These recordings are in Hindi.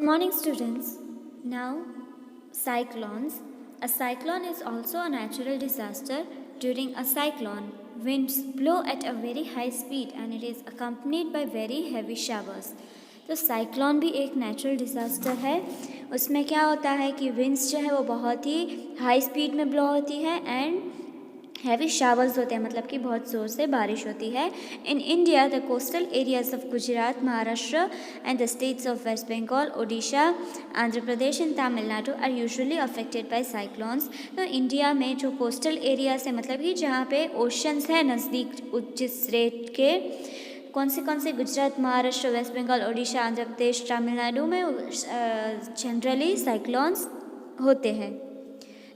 Morning students. Now, cyclones. A cyclone is also a natural disaster. During a cyclone, winds blow at a very high speed and it is accompanied by very heavy showers. तो साइक्लोन भी एक नेचुरल डिज़ास्टर है. उसमें क्या होता है कि विंड्स जो है वो बहुत ही हाई स्पीड में ब्लो होती है एंड हैवी शावर्स होते हैं, मतलब कि बहुत ज़ोर से बारिश होती है. In India the coastal areas of Gujarat, Maharashtra and the states of West Bengal, Odisha, Andhra Pradesh and Tamil Nadu are usually affected by cyclones. तो इंडिया में जो कोस्टल एरियाज है, मतलब कि जहाँ पे ओशंस है नज़दीक, जिस रेट के कौन से गुजरात, महाराष्ट्र, वेस्ट बंगाल, ओडिशा, आंध्र प्रदेश, तमिलनाडु में जनरली साइक्लोन्स होते हैं.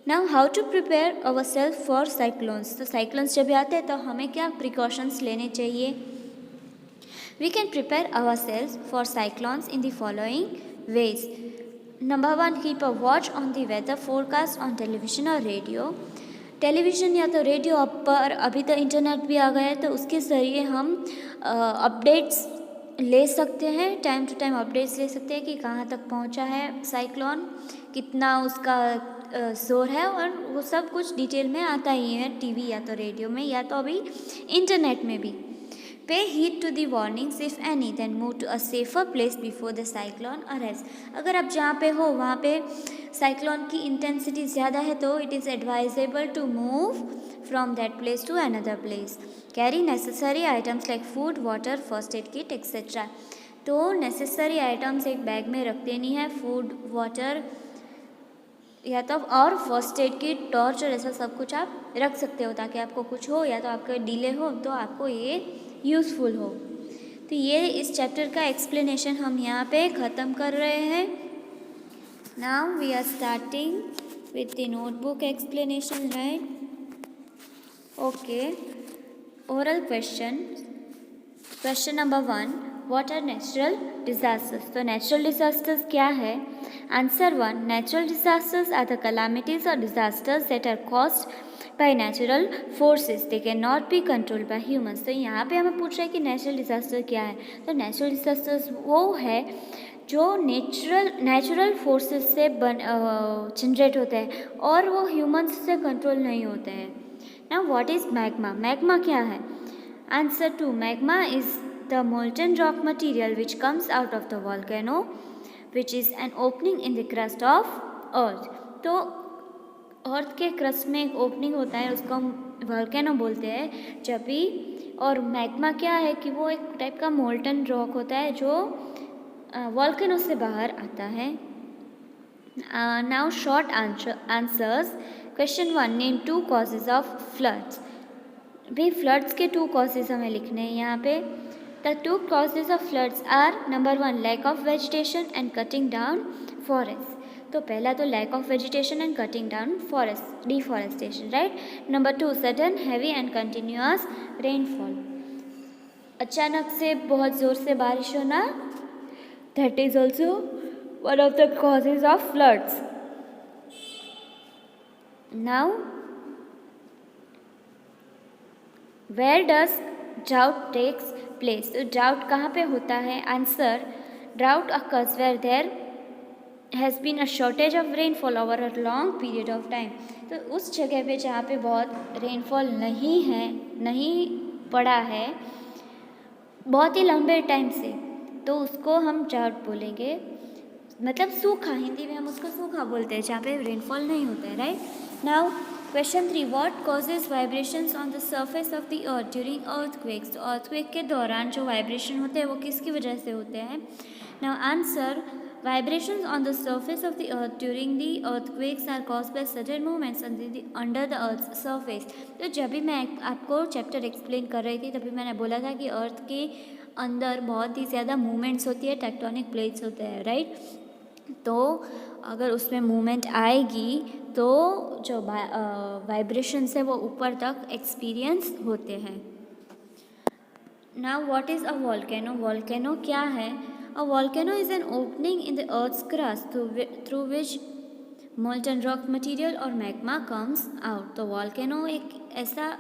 Now how to prepare our self for cyclones. तो साइक्लोन्स जब भी आते हैं तो हमें क्या प्रिकॉशंस लेने चाहिए. We can prepare our self for cyclones in the following ways. Number 1, keep a watch on the weather forecast on television और रेडियो. टेलीविज़न या तो रेडियो पर, अभी तो इंटरनेट भी आ गया है तो उसके ज़रिए हम अपडेट्स ले सकते हैं, टाइम टू टाइम अपडेट्स ले सकते हैं कि कहाँ तक पहुँचा है साइक्लोन, कितना उसका जोर है, और वो सब कुछ डिटेल में आता ही है टीवी या तो रेडियो में या तो अभी इंटरनेट में भी. Pay heed to the warnings if any, then move to a safer place before the cyclone arrives. अगर आप जहाँ पे हो वहाँ पे साइक्लोन की इंटेंसिटी ज़्यादा है तो it is advisable to move from that place to another place. Carry necessary items like food, water, first aid kit etcetera. तो नेसेसरी आइटम्स एक बैग में रख देनी है, फूड, वाटर या तो और फर्स्ट एड किट, टॉर्च और ऐसा सब कुछ आप रख सकते हो ताकि आपको कुछ हो या तो आपका डिले हो तो आपको ये यूज़फुल हो. तो ये इस चैप्टर का एक्सप्लेनेशन हम यहाँ पे ख़त्म कर रहे हैं. Now we are starting with the notebook explanation, right? Okay. Oral question. Question number 1, what are natural disasters. तो नेचुरल डिजास्टर्स क्या है? Answer 1, natural disasters are the calamities और disasters that are caused by natural forces, they can not be controlled by humans. तो यहाँ पे हमें पूछ रहा है कि नेचुरल डिजास्टर क्या है. तो नेचुरल डिजास्टर्स वो है जो नेचुरल फोर्सेस से जनरेट होते हैं और वो ह्यूमंस से कंट्रोल नहीं होते हैं. Now what is magma. Magma क्या है? Answer 2, magma is the molten rock material which comes out of the volcano which is an opening in the crust of earth. तो अर्थ के क्रस्ट में एक ओपनिंग होता है, उसको हम वॉल्केनो बोलते हैं जब भी. और मैग्मा क्या है कि वो एक टाइप का मोल्टन रॉक होता है जो वॉल्केनो से बाहर आता है. Now short answers. Question 1, name 2 causes of floods. भी फ्लड्स के 2 कॉजेज हमें लिखने हैं यहाँ पे. The 2 causes of floods are number 1, lack of vegetation and cutting down forests. तो पहला तो lack of vegetation and cutting down forest, deforestation, right? Number 2, sudden heavy and continuous rainfall. अचानक से बहुत ज़ोर से बारिश होना, that is also one of the causes of floods. Now, where does drought takes place. तो ड्राउट कहाँ पे होता है? Answer, drought occurs where there has been a shortage of rainfall over a long period of time. तो उस जगह पे जहाँ पे बहुत रेनफॉल नहीं पड़ा है बहुत ही लंबे टाइम से, तो उसको हम ड्राउट बोलेंगे. मतलब सूखा, हिंदी में हम उसको सूखा बोलते हैं जहाँ पे रेनफॉल नहीं होता है, right? Now question 3, what causes vibrations on the surface of the earth during earthquakes. तो अर्थक्वेक के दौरान जो वाइब्रेशन होते हैं वो किसकी वजह से होते हैं? Now answer, vibrations on the surface of the earth during the earthquakes are caused by sudden movements under the earth surface. तो जब भी मैं आपको चैप्टर एक्सप्लेन कर रही थी तभी मैंने बोला था कि अर्थ के अंदर बहुत ही ज़्यादा मूवमेंट्स होती है, टेक्टोनिक प्लेट्स होते हैं, राइट? तो अगर उसमें मूवमेंट आएगी तो जो वाइब्रेशंस है वो ऊपर तक एक्सपीरियंस होते हैं. Now what is a volcano. Volcano क्या है? A volcano is an opening in the earth's crust through which molten rock material और मैग्मा कम्स आउट. तो वॉल्केनो एक ऐसा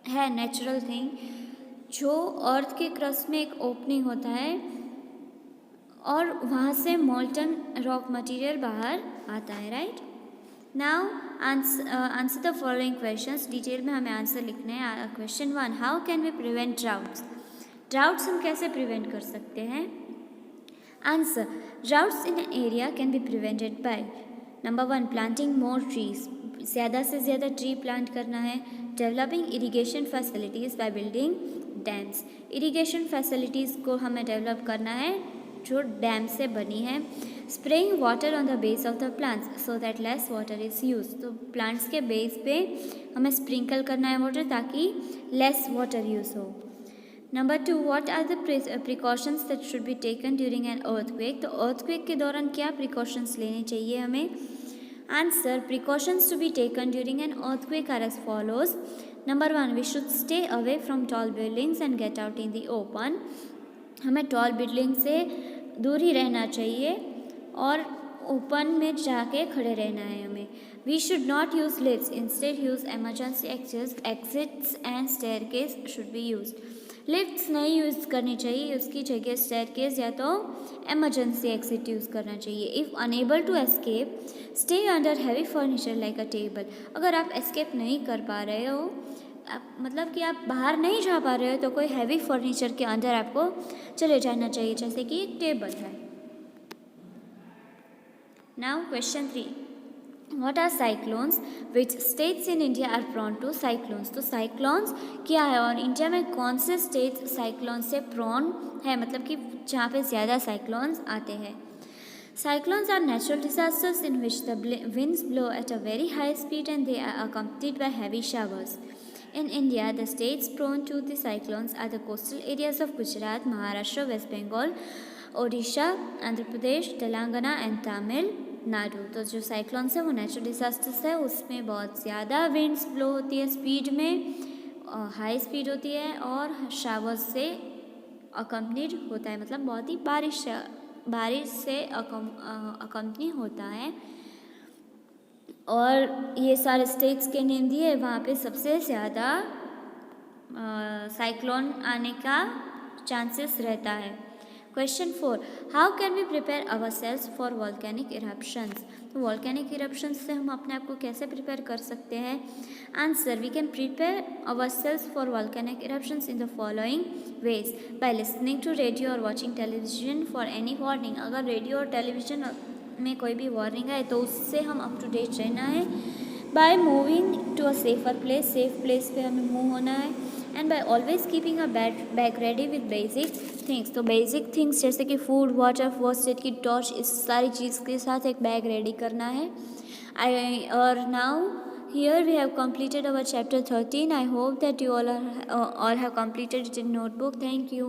है नेचुरल थिंग जो अर्थ के क्रस्ट में एक ओपनिंग होता है और वहाँ से मोल्टन रॉक मटेरियल बाहर आता है, right. Now answer the following questions. Detail में हमें आंसर लिखने हैं। Question 1, how can we prevent droughts? Droughts हम कैसे प्रिवेंट कर सकते हैं? Answer, droughts in an area can be prevented by number 1, planting more trees, ज़्यादा से ज़्यादा ट्री प्लांट करना है। Developing irrigation facilities by building dams, irrigation facilities को हमें डेवलप करना है जो डैम से बनी है। Spraying water on the base of the plants so that less water is use, तो प्लांट्स के बेस पे हमें स्प्रिंकल करना है वाटर ताकि लेस वाटर यूज़ हो। Number 2, what are the precautions that should be taken during an earthquake, तो अर्थक्वेक के दौरान क्या प्रिकॉशंस लेने चाहिए हमें? Answer, precautions to be taken during an earthquake are as follows. Number 1, we should stay away from tall buildings and get out in the open, हमें टॉल बिल्डिंग से दूर ही रहना चाहिए और ओपन में जाके खड़े रहना है हमें। We should not use lifts, instead use emergency exits and staircase should be used, lifts नहीं यूज़ करनी चाहिए, उसकी जगह स्टेयरकेस या तो एमरजेंसी एग्जिट यूज़ करना चाहिए। If unable to escape, stay under heavy furniture like a table, अगर आप एस्केप नहीं कर पा रहे हो, मतलब कि आप बाहर नहीं जा पा रहे हो, तो कोई हैवी फर्नीचर के अंदर आपको चले जाना चाहिए, जैसे कि एक टेबल है। Now question 3, what are cyclones, which states in India are prone to cyclones, तो साइक्लोन्स क्या है और इंडिया में कौन से स्टेट्स साइक्लोन से प्रोन है, मतलब कि जहाँ पे ज़्यादा साइक्लोन्स आते हैं। Cyclones are natural disasters in which the winds blow at a very high speed and they are accompanied by heavy showers. In India, the states prone to the cyclones are the coastal areas of Gujarat, Maharashtra, West Bengal, Odisha, Andhra Pradesh, Telangana and Tamil Nadu. तो जो साइक्लोन्स है वो नेचुरल डिजास्टर्स है, उसमें बहुत ज़्यादा विंड्स ब्लो होती है स्पीड में, हाई स्पीड होती है और शावर्स से अकम्पनीड होता है, मतलब बहुत ही बारिश से अकम्पनी होता है। और ये सारे स्टेट्स के नेम दिए, वहाँ पे सबसे ज़्यादा साइक्लोन आने का चांसेस रहता है। Question 4, how can we prepare our selves for volcanic eruptions, तो वॉल्केनिक इरप्शंस से हम अपने आप को कैसे प्रिपेयर कर सकते हैं। Answer, we can prepare our selves for volcanic eruptions in the following ways, by listening to radio और watching television for any warning, अगर रेडियो और टेलीविजन में कोई भी वार्निंग आए तो उससे हम अप टू डेट रहना है। By moving to a safe place पे हमें मूव होना है। And by always keeping a bag ready with basic things, तो बेसिक थिंग्स जैसे कि फूड, वाटर, फर्स्ट एड की टॉर्च, इस सारी चीज़ के साथ एक बैग रेडी करना है। और now here we have completed our chapter 13. I hope that you all have completed it in notebook. Thank you.